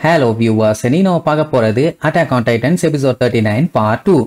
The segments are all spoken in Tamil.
Hello viewers, நீ நம்ம பார்க்க போறது Attack on Titans episode 39 part 2.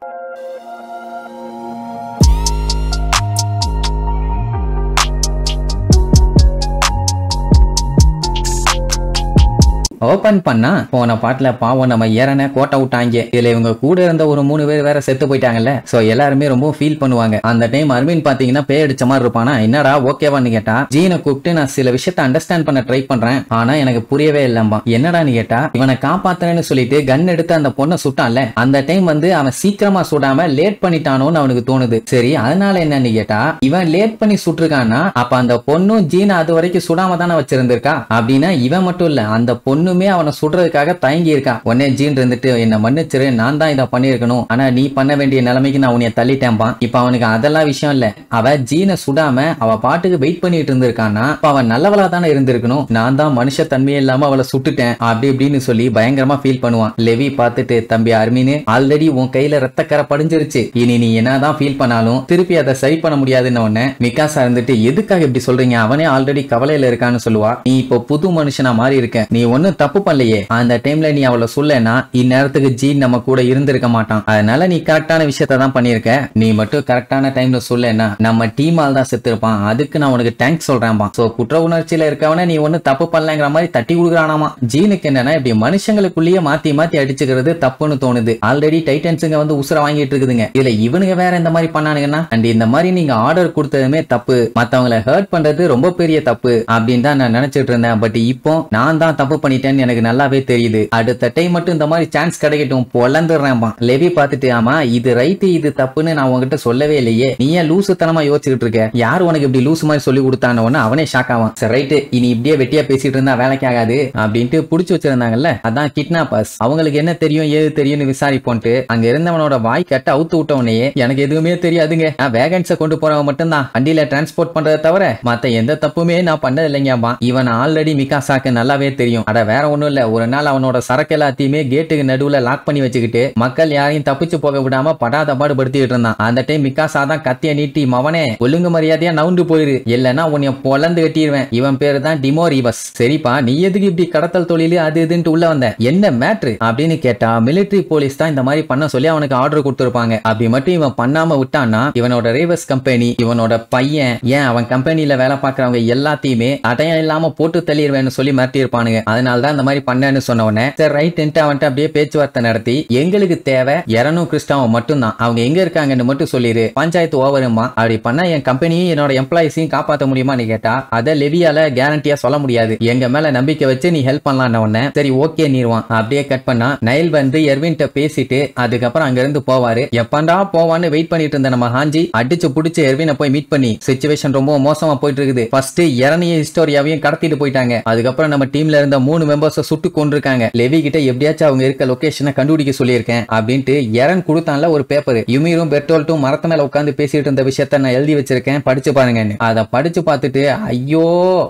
Open பண்ணா போன பாட்டுல பாவம் நம்ம ஏறன கோட்டை விட்டாங்க. இதுல இவங்க கூட இருந்த ஒரு 3 பேர் வேற செத்து போயிட்டாங்கல்ல. சோ எல்லாருமே ரொம்ப ஃபீல் பண்ணுவாங்க. அந்த டைம் அரவிந்த் பாத்தீங்கன்னா பேய் அடிச்ச மாதிரி இருப்பானா, என்னடா ஓகேவான்னு கேட்டா, ஜீனை கூப்பிட்டு நான் சில விஷயத்த அண்டர்ஸ்டாண்ட் பண்ண ட்ரை பண்றேன், ஆனா எனக்கு புரியவே இல்லம்பா. என்னடான்னு கேட்டா, இவனை காப்பாத்துறேன்னு சொல்லிட்டு கன் எடுத்து அந்த பொண்ணை சுட்டான்ல, அந்த டைம் அவன் சீக்கிரமா சுடாம லேட் பண்ணிட்டானோன்னு அவனுக்கு தோணுது. சரி அதனால என்னன்னு கேட்டா, இவன் லேட் பண்ணி சுட்டிருக்கான்னா அப்ப அந்த பொண்ணும் ஜீனை அது வரைக்கும் சுடாம தானே வச்சிருந்திருக்கா. அப்படின்னா இவன் மட்டும் இல்ல, அந்த பொண்ணுமே அவனை சுடுறதுக்காக தயங்கி இருக்கான். உடனே ஜீன் இருந்துட்டு, என்ன மன்னிச்சிரு, நான் தான் இதை பண்ணிருக்கணும், ஆனா நீ பண்ண வேண்டிய நிலைமைக்கு நான் உன்னைய தள்ளிட்டேன்பான். இப்ப அவனுக்கு அதெல்லாம் விஷயம் இல்ல, அவ ஜீனை சுடாம அவ பாட்டுக்கு வெயிட் பண்ணிட்டு இருந்திருக்கான்னா அவன் நல்லவளா தானே இருந்திருக்கணும். நான் தான் மனுஷ தன்மையே இல்லாம அவளை சுட்டுட்டேன் அப்படி இப்படின்னு சொல்லி பயங்கரமா ஃபீல் பண்ணுவான். லெவி பார்த்துட்டு, தம்பி அர்மீன், ஆல்ரெடி உன் கையில ரத்தக்கரை படிஞ்சிருச்சு, இனி நீ என்னதான் ஃபீல் பண்ணாலும் திருப்பி அதை சரி பண்ண முடியாதுன்னு உடனே மிகாசா இருந்துட்டு, எதுக்காக இப்படி சொல்றீங்க, அவனே ஆல்ரெடி கவலையில இருக்கான்னு சொல்லுவா. நீ இப்போ புது மனுஷனா மாறி இருக்க, நீ ஒன்னும் தப்பு பண்ணலையே, அந்த டைம்ல நீ அவளை சொல்லனா இந்நேரத்துக்கு ஜீன் நம்ம கூட இருந்திருக்க மாட்டான். அதனால நீ கரெக்டான விஷயத்த தான் பண்ணிருக்க, நீ மட்டும் கரெக்டான டைம்ல சொல்லனா நம்ம டீம் ஆள் தான் செத்துருப்பான், அதுக்கு நான் உனக்கு தேங்க்ஸ் சொல்றேன்பா. சோ குற்ற உணர்ச்சியில இருக்கவன நீ ஒன்னும் தப்பு பண்ணலங்கிற மாதிரி தட்டி கொடுக்குறானாமா. ஜீனுக்கு என்னன்னா, இப்படி மனுஷங்களுக்குள்ளேயே மாத்தி மாத்தி அடிச்சுக்கிறது தப்புன்னு தோணுது. ஆல்ரெடி டைட்டன்ஸுங்க உசுர வாங்கிட்டு இருக்குதுங்க, இதுல இவனுங்க வேற இந்த மாதிரி பண்ணானுங்கன்னா, அண்ட் இந்த மாதிரி நீங்க ஆர்டர் கொடுத்ததுமே தப்பு, மத்தவங்களை ஹர்ட் பண்றது ரொம்ப பெரிய தப்பு அப்படின்னு தான் நான் நினைச்சிட்டு இருந்தேன். பட் இப்போ நான் தான் தப்பு பண்ணிட்டேன்னு எனக்கு நல்லாவே தெரியுது. அடுத்த டைம் மட்டும் இந்த மாதிரி சான்ஸ் கிடைக்கட்டும், பொலந்துடுறேன்பா. லெவி பார்த்துட்டு, ஆமா இது ரைட்டு இது தப்புன்னு நான் உங்ககிட்ட சொல்லவே இல்லையே, நீ ஏன் லூசுத்தனமா யோசிச்சுட்டு இருக்க, யார் உனக்கு இப்படி லூசு மாதிரி சொல்லி கொடுத்தானு அவனே ஷாக் ஆவான். சரி ரைட்டு, இனி இப்படியே வெட்டியா பேசிட்டு இருந்தா வேலைக்கு ஆகாது அப்படின்ட்டு புடிச்சு வச்சிருந்தாங்கல்ல, அதான் கிட்னாப்பர்ஸ், அவங்களுக்கு என்ன தெரியும் ஏது தெரியும்னு விசாரிப்போன்ட்டு அங்க இருந்தவனோட வாய் கட்ட அவுத்து விட்டவனே, எனக்கு எதுவுமே தெரியாதுங்க, நான் வேகன்ஸை கொண்டு போறவன் மட்டும்தான் வண்டியில டிரான்ஸ்போர்ட் பண்றதை தவிர மத்த எந்த தப்புமே நான் பண்ணது இல்லைங்கப்பா. இவன் ஆல்ரெடி மிகாசாக்கு நல்லாவே தெரியும். அட வேற ஒண்ணும் இல்ல, ஒரு நாள் அவனோட சரக்கு எல்லாத்தையுமே கேட்டுக்கு நடுவுல லாக் பண்ணி வச்சுக்கிட்டு மக்கள் யாரையும் தப்பிச்சு போக விடாம படாத பாடுபடுத்திட்டு இருந்தான். அந்த டைம் மிகாசா தான் கத்திய நீட்டி, மவனே ஒழுங்கு மரியாதையா நவுண்டு போயிரு, இல்லன்னா உன்னைய பொலந்து கட்டிடுவேன், இவன் பேரு தான் டிமோ ரிவஸ். சரிப்பா, நீ எதுக்கு இப்படி கடத்தல் தொழில் அது இதுன்னு உள்ள வந்த, என்ன மேட்ரு அப்படின்னு கேட்டா, மிலிட்டரி போலீஸ் தான் இந்த மாதிரி பண்ண சொல்லி அவனுக்கு ஆர்டர் கொடுத்திருப்பாங்க, அப்படி மட்டும் இவன் பண்ணாம விட்டான்னா இவனோட ரிவஸ் கம்பெனி, இவனோட பையன், ஏன் அவன் கம்பெனில வேலை பார்க்கறவங்க எல்லாத்தையுமே அடையாளம் இல்லாம போட்டு தள்ளிடுவேன்னு சொல்லி மிரட்டி இருப்பானுங்க. அதனால தான் இந்த மாதிரி பண்ணேன்னு சொன்ன உடனே சரி ரைட் அவன்ட்டு அப்படியே பேச்சுவார்த்தை நடத்தி, எங்களுக்கு தேவை எரனும் கிறிஸ்டாவும் மட்டும் தான், அவங்க எங்க இருக்காங்கன்னு மட்டும் சொல்லிரு, பஞ்சாயத்து ஓவருமா, அப்படி பண்ணா என் கம்பெனியும் என்னோட எம்ப்ளாயிஸையும் காப்பாற்ற முடியுமான்னு கேட்டா, அதை லெவியால கேரண்டியா சொல்ல முடியாது, எங்க மேல நம்பிக்கை வச்சு நீ ஹெல்ப் பண்ணலாம் உடனே சரி ஓகே நீர்வான். அப்படியே கட் பண்ணா நைல் எர்வின்ட்ட பேசிட்டு அதுக்கப்புறம் அங்க இருந்து போவாரு. எப்பண்டா போவான்னு வெயிட் பண்ணிட்டு இருந்த நம்ம ஹாஞ்சி அடிச்சு புடிச்சு எர்வினை போய் மீட் பண்ணி, சிச்சுவேஷன் ரொம்ப மோசமா போயிட்டு இருக்குது, ஃபர்ஸ்ட் எரனையும் ஹிஸ்டோரியாவையும் கடத்திட்டு போயிட்டாங்க, அதுக்கப்புறம் நம்ம டீம்ல இருந்த 3 மெம்பர்ஸ் சுட்டு கொண்டிருக்காங்க, லெவி கிட்ட எப்படியாச்சும் அவங்க இருக்க லொகேஷனை கண்டுபிடிக்க சொல்லியிருக்கேன் அப்படின்ட்டு எரன் கொடுத்தான்ல ஒரு பேப்பர், யுமீரும் பெர்டோல்ட்டும் மரத்து மேல உட்காந்து பேசிட்டு இருந்த விஷயத்த நான் எழுதி வச்சிருக்கேன் படிச்சு பாருங்கன்னு. அதை படிச்சு பார்த்துட்டு, ஐயோ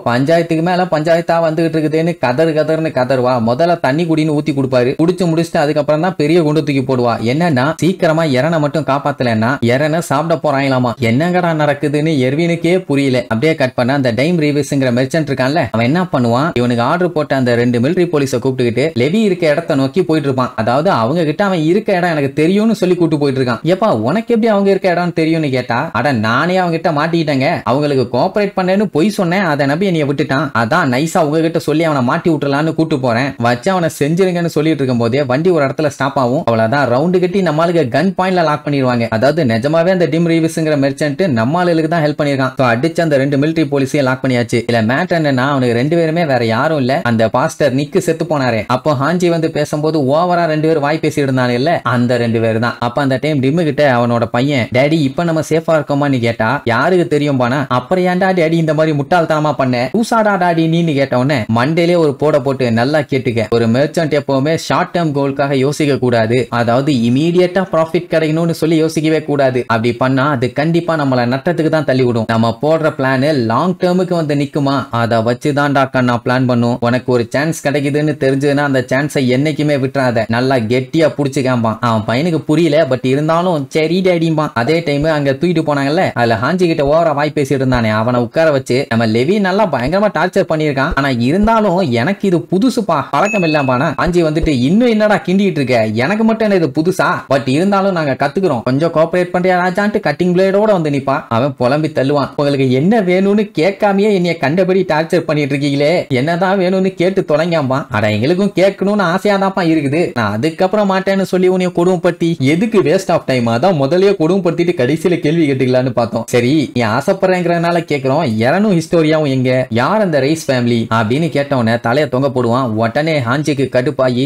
பஞ்சாயத்துக்கு மேல பஞ்சாயத்தா வந்துகிட்டு இருக்குதுன்னு கதறுன்னு கதறுவா. முதல்ல தண்ணி குடின்னு ஊத்தி கொடுப்பாரு, குடிச்சு முடிச்சுட்டு அதுக்கப்புறம் தான் பெரிய குண்டு தூக்கி போடுவா. என்னன்னா சீக்கிரமா எரனை மட்டும் காப்பாத்தலன்னா எரனை சாப்பிட போறாங்களாமா. என்னங்கடா நடக்குதுன்னு எர்வினுக்கே புரியல. அப்படியே கட் பண்ண அந்த டைம் ரீவிஸ்ங்கிற மெர்ச்சன்ட் இருக்கான்ல, அவன் என்ன பண்ணுவான், இவனுக்கு ஆர்டர் போட்ட அந்த 2 மிலிட்டரி போலீஸை கூப்பிட்டுக்கிட்டு லெவி இருக்க இடத்தை நோக்கி போயிட்டு இருப்பான். அதாவது அவங்க கிட்ட அவன் இருக்க இடம் எனக்கு தெரியும்னு சொல்லி கூட்டு போயிட்டு இருக்கான். ஏப்பா உனக்கு எப்படி அவங்க இருக்க இடம் தெரியும்னு கேட்டா, அட நானே அவங்க கிட்ட மாட்டிக்கிட்டேங்க, அவங்களுக்கு கோஆபரேட் பண்ணேன்னு பொய் சொன்னேன், அதை நம்பி என்னைய விட்டுட்டான், அதான் நைஸா உங்க கிட்ட சொல்லி அவனை மாட்டி விட்டுலான்னு கூட்டு போறேன், வச்சு அவனை செஞ்சிருங்கன்னு சொல்லிட்டு இருக்கும் போதே வண்டி ஒரு இடத்துல ஸ்டாப் ஆகும். அவ்வளவுதான், ரவுண்டு கட்டி நம்மளுக்கு கன் பாயிண்ட்ல லாக் பண்ணிடுவாங்க. அதாவது நிஜமாவே அந்த டிம் ரீவிஸ்ங்கிற மெர்ச்சன்ட் நம்மளுக்கு தான் ஹெல்ப் பண்ணிருக்கான். அடிச்சு அந்த 2 மிலிட்டரி போலீஸையும் லாக் பண்ணியாச்சு. இல்ல மேட்டர் என்னன்னா, அவனுக்கு 2 பேருமே வேற யாரும் இல்ல, அந்த பாஸ்டர் நிக்கு செத்து போனாரே, அப்போ ஹாஞ்சி பேசும்போது ஓவரா 2 பேர் வாய் பேசி இருந்தாங்க இல்ல, அந்த 2 பேர் தான். அப்ப அந்த டைம் டிம்மு கிட்ட அவனோட பையன், டேடி இப்ப நம்ம சேஃபா இருக்கோமான்னு கேட்டா, யாருக்கு தெரியும் பானா, அப்புறம் ஏன்டா டேடி இந்த மாதிரி முட்டாள்தனமா பண்ண, ஊசாடா டாடி நீன்னு கேட்டவனே மண்டேலே ஒரு போட்டு நல்லா கேட்டுக்க, ஒரு மெர்ச்சன்ட் எப்பவுமே ஷார்ட் டேர்ம் கோலுக்காக யோசிக்க கூடாது, அதாவது இமீடியட்டா ப்ராஃபிட் கிடைக்கணும்னு சொல்லி யோசிக்கவே கூடாது, அப்படி பண்ணா அது கண்டிப்பா நம்மள நட்டத்துக்கு தான் தள்ளி விடும். நம்ம போடுற பிளான் லாங் டேர்முக்கு நிக்குமா, அதை வச்சுதான்டா நான் பிளான் பண்ணும், உனக்கு ஒரு சான்ஸ் சான்ஸ் கிடைக்குதுன்னு தெரிஞ்சதுன்னா அந்த சான்ஸை என்னைக்குமே விட்டுறாத, நல்லா கெட்டியா புடிச்சுக்காம்பான். அவன் பையனுக்கு புரியல, பட் இருந்தாலும் சரி டேடிம்பான். அதே டைம் அங்க தூக்கிட்டு போனாங்கல்ல, அதுல ஹாஞ்சி கிட்ட ஓவரா வாய் பேசிட்டு இருந்தானே, அவனை உட்கார வச்சு நம்ம லெவி நல்லா பயங்கரமா டார்ச்சர் பண்ணிருக்கான். ஆனா இருந்தாலும் எனக்கு இது புதுசுப்பா, பழக்கம் இல்லாம ஹாஞ்சி வந்துட்டு இன்னும் என்னடா கிண்டிட்டு இருக்க, எனக்கு மட்டும் என்ன இது புதுசா, பட் இருந்தாலும் நாங்க கத்துக்கிறோம், கொஞ்சம் கோஆபரேட் பண்றியா ராஜான்ட்டு கட்டிங் பிளேடோட வந்து நிப்பா. அவன் புலம்பி தள்ளுவான், உங்களுக்கு என்ன வேணும்னு கேட்காமயே என்னைய கண்டபடி டார்ச்சர் பண்ணிட்டு இருக்கீங்களே, என்னதான் வேணும்னு கேட்டு தொலைங்காம்பா. அட எங்களுக்கும் கேட்கணும்னு ஆசையாதான்ப்பா இருக்குது, நான் அதுக்கப்புறம் மாட்டேன்னு சொல்லி உன்னைய கொடுமைப்படுத்தி எதுக்கு வேஸ்ட் ஆஃப் டைம், அதான் முதல்லயே கொடுமைப்படுத்திட்டு கடைசியில கேள்வி கேட்டுக்கலான்னு பார்த்தோம். சரி நீ ஆசைப்படுறேங்கிறனால கேட்கிறோம், இரணும் ஹிஸ்டோரியாவும் எங்க, யார் அந்த ரைஸ் ஃபேமிலி அப்படின்னு கேட்டவன தலைய தொங்க போடுவான். உடனே ஹாஞ்சிக்கு கடுப்பாயி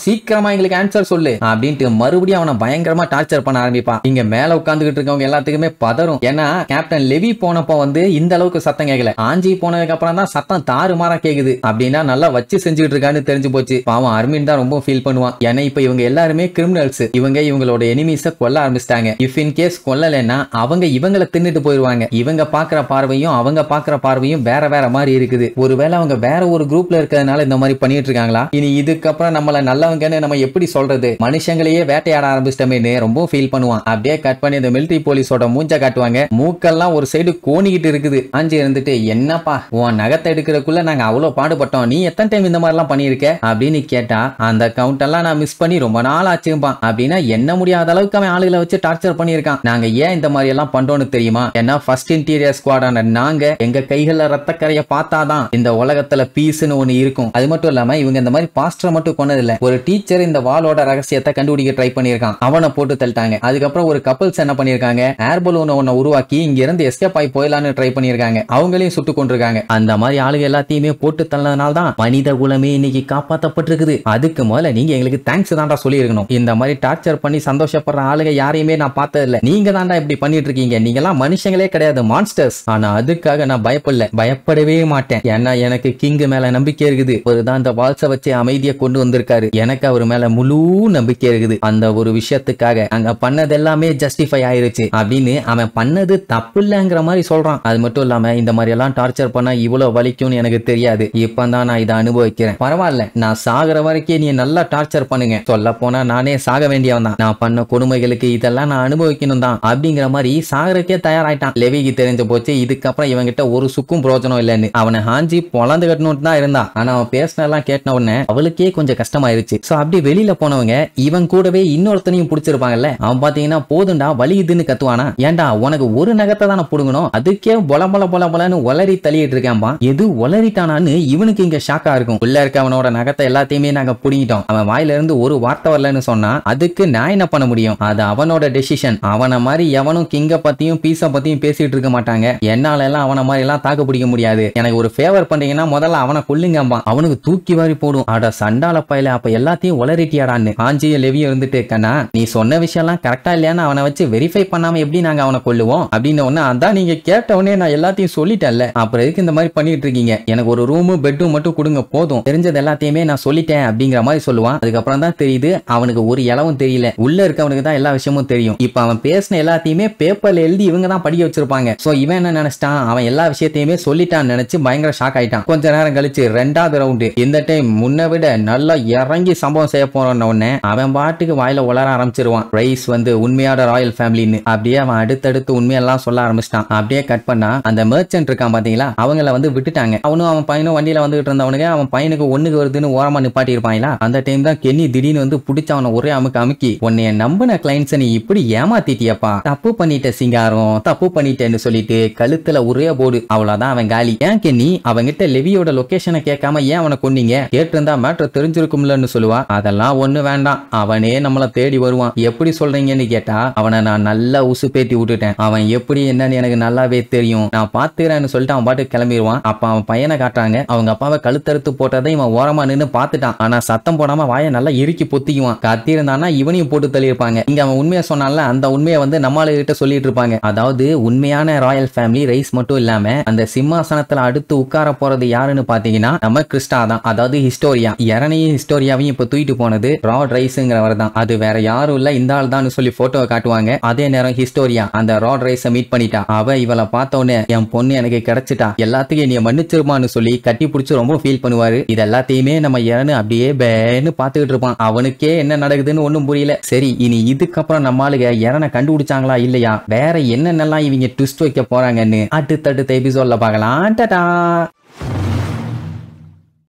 சீக்கிரமா எங்களுக்கு ஆன்சர் சொல்லு அப்படின்ட்டு மறுபடியும் அவனை பயங்கரமா டார்ச்சர் பண்ண ஆரம்பிப்பான். இங்க மேல உட்கார்ந்துகிட்டு இருக்கவங்க எல்லாத்துக்குமே பதறும். ஏன்னா கேப்டன் லெவி போனப்போ வந்து இந்த அளவுக்கு சத்தம் கேட்கல, ஆஞ்சி போனதுக்கு அப்புறம் தான் சத்தம் தாறுமாறா கேக்குது. அப்படின்னா நல்லா வச்சு செஞ்சுட்டு இருக்கான்னு தெரிஞ்சு போச்சு. பாவம் அர்மின் தான் ரொம்ப ஃபீல் பண்ணுவான். ஏன்னா இப்ப இவங்க எல்லாருமே கிரிமினல்ஸ், இவங்களோட எனிமீஸ கொல்ல ஆரம்பிச்சிட்டாங்க. இஃப் இன் கேஸ் கொல்லலைன்னா அவங்க இவங்களை தின்னுட்டு போயிருவாங்க. இவங்க பாக்குற பார்வையும் அவங்க பாக்குற பார்வையும் வேற வேற மாதிரி இருக்குது. ஒருவேளை அவங்க வேற ஒரு குரூப்ல இருக்கிறதுனால இந்த மாதிரி பண்ணிட்டு இருக்காங்களா, இனி இதுக்கப்புறம் நம்மள நல்லவங்கன்னு நம்ம எப்படி சொல்றது, மனுஷங்களையே வேட்டையாட ஆரம்பிச்சிட்டமேன்னு ரொம்ப ஃபீல் பண்ணுவான். அப்படியே கட் பண்ணி இந்த மிலிட்டரி போலீஸோட மூஞ்ச காட்டுவாங்க. மூக்கெல்லாம் ஒரு சைடு கோணிக்கிட்டு இருக்குது. ஆஞ்சி இருந்துட்டு என்னப்பா உன் நகத்தை எடுக்கிறதுக்குள்ள நாங்க அவ்வளவு பாடுபட்டோம், நீ எத்தனை டைம் இந்த மாதிரி எல்லாம் பண்ணிருக்க அப்படின்னு கேட்டா, அந்த கவுண்ட் எல்லாம் நான் மிஸ் பண்ணி ரொம்ப நாள் ஆச்சுப்பான். அப்படின்னா என்ன முடியாத அளவுக்கு அவன் ஆளுகளை வச்சு டார்ச்சர் பண்ணிருக்கான். நாங்க ஏன் இந்த மாதிரி எல்லாம் பண்றோம்னு தெரியுமா, ஏன்னா ஃபர்ஸ்ட் இன்டீரியர் ஸ்குவாடான நாங்க எங்க கைகள்ல ரத்தக்கரைய பார்த்தாதான் இந்த உலகத்துல பீஸ்னு ஒண்ணு இருக்கும். அது மட்டும் இல்லாம இவங்க இந்த மாதிரி பாஸ்டரை மட்டும் கொண்டதில்ல, ஒரு டீச்சர் இந்த வாளோட ரகசியத்தை கண்டுபிடிக்க ட்ரை பண்ணிருக்கான், அவனை போட்டு தள்ளிட்டாங்க. அதுக்கப்புறம் ஒரு கப்பல்ஸ் என்ன பண்ணிருக்காங்க, ஏர் பலூன் ஒன்ன உருவாக்கி இங்க இருந்து எஸ்கேப் ஆகி போயிடலான்னு ட்ரை பண்ணிருக்காங்க, அவங்களையும் சுட்டு கொண்டிருக்காங்க. அந்த மாதிரி ஆளுங்க எல்லாத்தையுமே போட்டு தள்ளதுனால தான் மனித குலமே இன்னைக்கு காப்பாற்றப்பட்டிருக்குது. அதுக்கு முதல்ல நீங்க எங்களுக்கு தேங்க்ஸ் தான்டா சொல்லி இருக்கணும். இந்த மாதிரி டார்ச்சர் பண்ணி சந்தோஷப்படுற ஆளுங்க யாரையுமே நான் பார்த்தது இல்ல, நீங்க தான்டா இப்படி பண்ணிட்டு இருக்கீங்க, நீங்க எல்லாம் மனுஷங்களே கிடையாது, மான்ஸ்டர்ஸ். ஆனா அதுக்காக நான் பயப்படவே மாட்டேன். ஏன்னா எனக்கு கிங் மேல நம்பிக்கை இருக்குது. ஒருதான் அந்த வால்ஸ வச்சு அமைதியை கொண்டு வந்திருக்காரு, எனக்கு அவர் மேல முழு நம்பிக்கை இருக்குது. அந்த ஒரு விஷயத்துக்காக அங்க பண்ணது எல்லாமே ஜஸ்டிஃபை ஆயிருச்சு அப்படின்னு அவன் பண்ணது தப்பு இல்லங்கிற மாதிரி சொல்றான். அது மட்டும் இல்லாம இந்த மாதிரி எல்லாம் டார்ச்சர் பண்ணா இவ்வளவு வலிக்கும்னு எனக்கு தெரியாது, இப்பதான் நான் இதை அனுபவிக்கிறேன். பரவாயில்ல, நான் சாகுற வரைக்கும் நீ நல்லா டார்ச்சர் பண்ணுங்க, சொல்ல போனா நானே சாக வேண்டியவன் தான், நான் பண்ண கொடுமைகளுக்கு இதெல்லாம் நான் அனுபவிக்கணும் தான் அப்படிங்கிற மாதிரி சாகறக்கே தயாராயிட்டான். லெவிக்கு தெரிஞ்ச போச்சு இதுக்கப்புறம் இவங்கிட்ட ஒரு சுக்கும் பிரோஜனம் இல்லைன்னு. அவனை ஹாஞ்சி பொழந்து கட்டணும்னு தான் இருந்தா, ஆனா அவன் பேசினெல்லாம் கேட்ட உடனே அவளுக்கே கொஞ்சம் கஷ்டமாயிருச்சு. சோ அப்படி வெளியில போனவங்க இவன் கூடவே இன்னொருத்தனையும் பிடிச்சிருப்பாங்கல்ல, அவன் பாத்தீங்கன்னா போதுண்டா வலியுதுன்னு கத்துவானா, ஏன்டா உனக்கு ஒரு நகத்தை தானே புடுங்கணும், அதுக்கே பொலன்னு ஒலரி தள்ளிட்டு இருக்கான்பா. எது ஒலரிட்டானான்னு இவனுக்கு இங்க ஷாக்கா இருக்கும். உள்ள இருக்க அவனோட நகத்தை எல்லாத்தையுமே நாங்க புடிங்கிட்டோம், அவன் வாயில இருந்து ஒரு வார்த்தை வரலன்னு சொன்னா அதுக்கு நான் என்ன பண்ண முடியும், அது அவனோட டெசிஷன். அவனை மாதிரி எவனும் கிங்க பத்தியும் பீஸா பத்தியும் பேசிட்டு இருக்க மாட்டாங்க, என்னால எல்லாம் அவனை மாதிரி எல்லாம் தாக்கு பிடிக்க முடியாது, எனக்கு ஒரு ஃபேவர் பண்றீங்கன்னா முதல்ல அவனை கொல்லுங்கம்பா, அவனுக்கு தூக்கி வாரி போடும். அட சண்டால பையில அப்ப எல்லாத்தையும் ஒலரிட்டியாடான்னு ஆஞ்சியும் லெவியும் இருந்துட்டு கண்ணா நீ சொன்ன விஷயம் எல்லாம் கரெக்டா இல்லையான்னு அவனை வச்சு வெரிஃபை பண்ணாம எப்படி நாங்க அவனை கொல்லுவோம் அப்படின்னு ஒண்ணு, அதான் நீங்க கேட்ட உடனே நான் எல்லாத்தையும் சொல்லிட்டேன்ல, அப்புறம் எதுக்கு இந்த மாதிரி பண்ணிட்டு இருக்கீங்க, எனக்கு ஒரு ரூமும் பெட்டும் மட்டும் கொடுங்க போதும், தெரிஞ்சது எல்லாத்தையுமே நான் சொல்லிட்டேன் அப்படிங்கிற மாதிரி சொல்லுவான். அதுக்கப்புறம் தான் தெரியுது அவனுக்கு ஒரு இளவும் தெரியல, உள்ள இருக்கவனுக்கு தான் எல்லா விஷயமும் தெரியும். இப்ப அவன் பேசின எல்லாத்தையுமே பேப்பர்ல எழுதி இவங்க தான் படிக்க வச்சிருப்பாங்க. சோ இவன் என்ன நினைச்சிட்டான், அவன் எல்லா விஷயத்தையுமே சொல்லிட்டான்னு நினைச்சு பயங்கர ஷாக் ஆயிட்டான். கொஞ்ச நேரம் கழிச்சு ரெண்டாவது ரவுண்டு, இந்த டைம் முன்ன விட நல்லா இறங்கி சம்பவம் செய்ய போறோன்னு உடனே அவன் பாட்டுக்கு வாயில உளர ஆரம்பிச்சிருவான். ரைஸ் வந்து உண்மையான ராயல் ஃபேமிலின்னு அப்படியே அவன் அடுத்தடுத்து உண்மையெல்லாம் சொல்ல ஆரம்பிச்சிட்டான். அப்படியே கட் பண்ணா அந்த மெர்ச்சன்ட் இருக்கான் பாத்தீங்களா, அவங்கள வந்து விட்டுட்டாங்க. அவனும் அவன் பையனும் வண்டியில வந்துகிட்டு இருந்தவனுக்கு அவன் பையனுக்கு ஒண்ணுக்கு வருதுன்னு ஓரமா நிப்பாட்டி இருப்பாங்களா, அந்த டைம் தான் கென்னி திடீர்னு வந்து பிடிச்ச அவனை ஒரே அமுக்கி உன்னைய நம்பின கிளைண்ட்ஸ் நீ இப்படி ஏமாத்திட்டியப்பா, தப்பு பண்ணிட்ட சிங்காரம், தப்பு பண்ணிட்டேன்னு சொல்லிட்டு கழுத்துல ஒரே போடு, அவ்வளவுதான் அவன் காலி. ஏன் கென்னி அவங்கிட்ட லெவியோட லொகேஷனை கேட்காம ஏன் அவனை கொன்னீங்க, கேட்டிருந்தா மேட்டர் தெரிஞ்சிருக்கும்லன்னு சொல்லுவா. அதெல்லாம் ஒண்ணு வேண்டாம், அவனே நம்மள தேடி வருவான். எப்படி சொல்றீங்கன்னு கேட்டா அவனை நான் நல்லா உசு பேத்தி விட்டுட்டேன், அவன் எப்படி என்னன்னு எனக்கு நல்லாவே தெரியும், நான் பாத்துக்கிறேன்னு சொல்லிட்டு அவன் பாட்டு கிளம்பிடுவான். அப்ப அவன் பையனை காட்டுறாங்க, அவங்க அப்பாவை கழுத்தறுத்து போட்டதை இவன் ஓரமா நின்னு பாத்துட்டான். ஆனா சத்தம் போடாம வாயை நல்லா இறுக்கி பொத்திக்குவான். கத்தி இருந்தானா இவனையும் போட்டு தள்ளியிருப்பாங்க. இங்க அவன் உண்மையை சொன்னால அந்த உண்மையை வந்து நம்மள கிட்ட சொல்லிட்டு இருப்பாங்க. அதாவது உண்மையான ராயல் ஃபேமிலி ரைஸ் மட்டும் இல்லாம அந்த சிம்மாசனத்துல அடுத்து உட்கார போறது யாருன்னு பாத்தீங்கன்னா நம்ம கிறிஸ்டா தான், அதாவது ஹிஸ்டோரியா. இறனையும் ஹிஸ்டோரியாவையும் இப்ப தூக்கிட்டு போனது ராட் ரைஸ்ங்கிறவர் தான், அது வேற யாரும் இல்ல இந்த ஆள் தான் சொல்லி போட்டோவை காட்டுவாங்க. அதே நேரம் ஹிஸ்டோரியா அந்த ராட் ரைஸை மீட் பண்ணிட்டா. அவ இவளை பார்த்த உடனே என் பொண்ணு எனக்கு கிடைச்சிட்டா, எல்லாத்துக்கும் நீ மன்னிச்சிருமான்னு சொல்லி கட்டி பிடிச்சு ரொம்ப ஃபீல் பண்ணுவா. பண்ணுவாரு. இது எல்லாத்தையுமே நம்ம இரணு அப்படியே பேன்னு பாத்துக்கிட்டு இருப்பான். அவனுக்கே என்ன நடக்குதுன்னு ஒண்ணும் புரியல. சரி, இனி இதுக்கப்புறம் நம்ம ஆளுங்க இரணை கண்டுபிடிச்சாங்களா இல்லையா, வேற என்னென்னலாம் இவங்க ட்விஸ்ட் வைக்க போறாங்கன்னு அடுத்தடுத்த எபிசோட்ல பார்க்கலாம். டாடா.